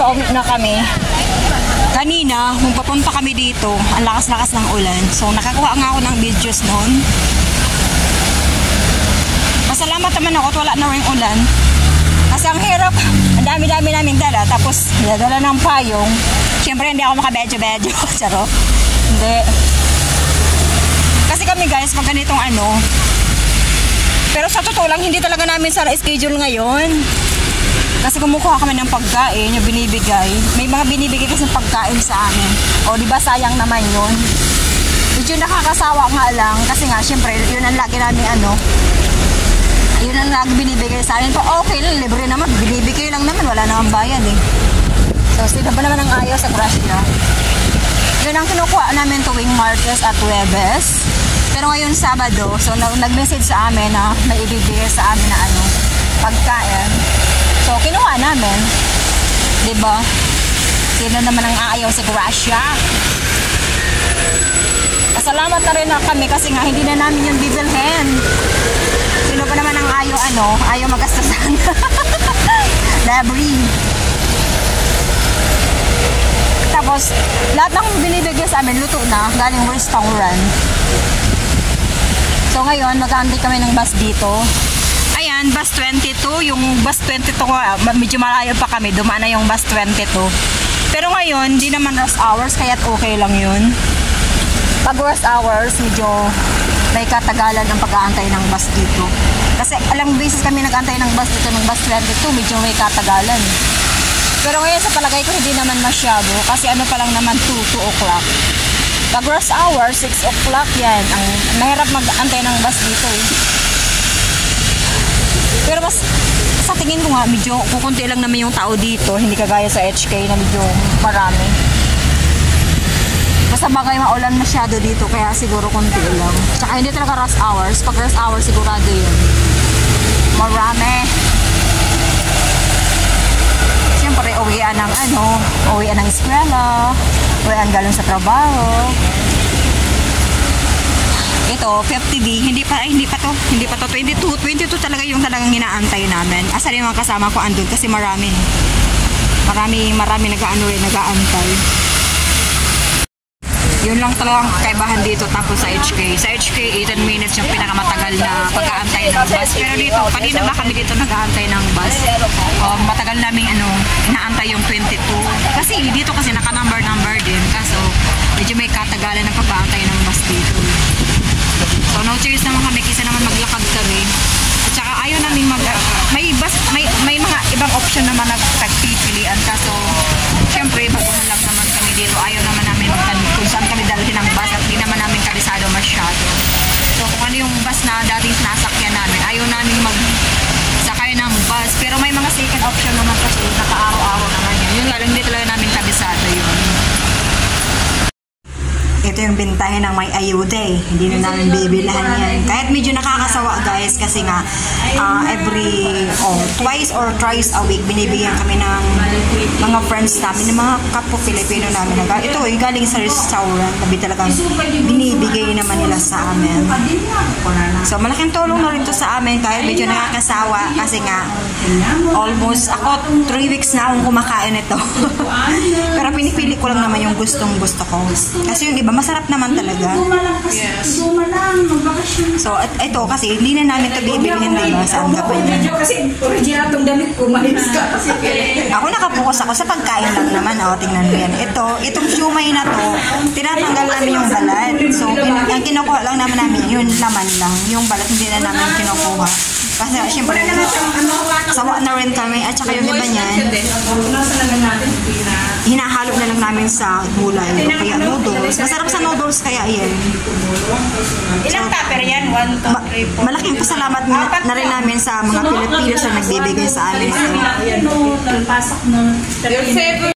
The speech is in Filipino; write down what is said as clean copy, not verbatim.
pauwi na kami. Kanina, nung papunta kami dito, ang lakas-lakas ng ulan. So, nakakuha nga ako ng videos noon. Pasalamat naman ako at wala na rin ulan. Kasi ang hirap, ang dami-dami namin dala. Tapos, dala ng payong. Siyempre, hindi ako makabedyo-bedyo. Charo. Hindi. Kasi kami guys, pag ganitong ano. Pero sa totoo lang, hindi talaga namin sa schedule ngayon. Kasi kumukuha kami ng pagkain, yung binibigay. May mga binibigay kasi pagkain sa amin. O, di ba sayang naman yun? Medyo nakakasawa nga lang. Kasi nga, syempre, yun ang lagi namin ano. Yun ang lagi binibigay sa amin. Pa, okay lang, libre naman. Binibigay lang naman, wala namang bayad eh. So, sino ba naman ang ayaw sa crush niya? Yun ang kinukuha namin tuwing Martes at Huwebes. Pero ngayon Sabado, so nag-message sa amin na may ibibigay sa amin na ano, pagkain. So, kinuha namin. Diba? Sino naman ang aayaw si Gracia? Pasalamat na rin na kami kasi nga hindi na namin yung bibilhin. Sino pa naman ang ayaw ano? Ayaw magastusan. Library. Tapos, lahat ng binibigay sa amin, luto na. Galing restaurant. So, ngayon, mag-aantay kami ng bus dito. Ayan, bus 22. Yung bus 22, medyo malayo pa kami. Dumaan na yung bus 22. Pero ngayon, di naman rush hours, kaya't okay lang yun. Pag rush hours, medyo may katagalan ang pag-aantay ng bus dito. Kasi alang beses kami nag-aantay ng bus dito, ng bus 22, medyo may katagalan. Pero ngayon sa palagay ko hindi naman masyado. Kasi ano pa lang naman 2 o'clock. Pag rush hour, 6 o'clock yan. Ang mahirap mag-antay ng bus dito eh. Pero mas sa tingin ko nga, medyo kukunti lang naman yung tao dito. Hindi kagaya sa HK na medyo marami. Basta bagay maulan masyado dito, kaya siguro kunti lang. Tsaka hindi talaga rush hours. Pag rush hours, sigurado yun. Marami. Siyempre, uwian ng ano, uwian ng eskwela, uwian galing sa trabaho. Ito, 50B, hindi pa to, 22 talaga yung talagang inaantay namin. Asa rin mga kasama ko andun kasi marami nag-aantay. Yun lang talagang kaibahan dito. Tapos sa HK. Sa HK, 18 minutes yung pinakamatagal na pag-aantay ng bus. Pero dito, kanina ba kami dito nag-aantay ng bus? Matagal namin inaantay yung 22. Kasi dito kasi naka-number din. Kaso, medyo may katagalan ng pag-aantay ng bus dito. So, no choice naman kami kasi naman maglakad kami. At saka ayaw namin may mga ibang option naman na pagpipilian. Kaso, syempre, baguhan lang naman kami dito. Ayaw naman namin kung saan kami dalhin ng bus at hindi naman namin karisado masyado. So, kung ano yung bus na dating sinasakyan namin, ayaw namin magsakay ng bus. Pero may mga second option naman kasi naka-araw-araw naman yun. Yun lang, hindi talaga namin kabisado yun. Ito yung bintahin ng may ayuda eh. Hindi na namin bibilahan yan. Kahit medyo nakakasawa guys kasi nga twice or thrice a week binibigyan kami ng mga friends namin, ng mga kapwa Pilipino namin. Ito eh, galing sa restaurant. Tabi talagang binibigay naman nila sa amin. So malaking tulong na rin to sa amin kahit medyo nakakasawa kasi nga almost ako 3 weeks na akong kumakain ito. Pero pinipili ko lang naman yung gustong gusto ko. Kasi yung iba masarap naman talaga. Yes. So, ito kasi, hindi na namin ito bibilihin din saan ka pa yun. Kasi, original itong damit ko. Ako nakapokus ako sa pagkain lang naman. Tingnan mo yan. Itong siumay na to, tinatanggal namin yung balat. So, ang kinukuha lang namin yun laman lang. Yung balat hindi na namin kinukuha. Kasi, syempre, sawa na rin kami. At saka yung iba niyan, hinahalo na lang namin sa gulay. Kaya noodles. Masarap sa noodles kaya yan. Ilang tupper yan? 1, 2, 3, 4. Malaking pasalamat na rin namin sa mga Pilipinos na nagbibigay sa amin. Pasok na.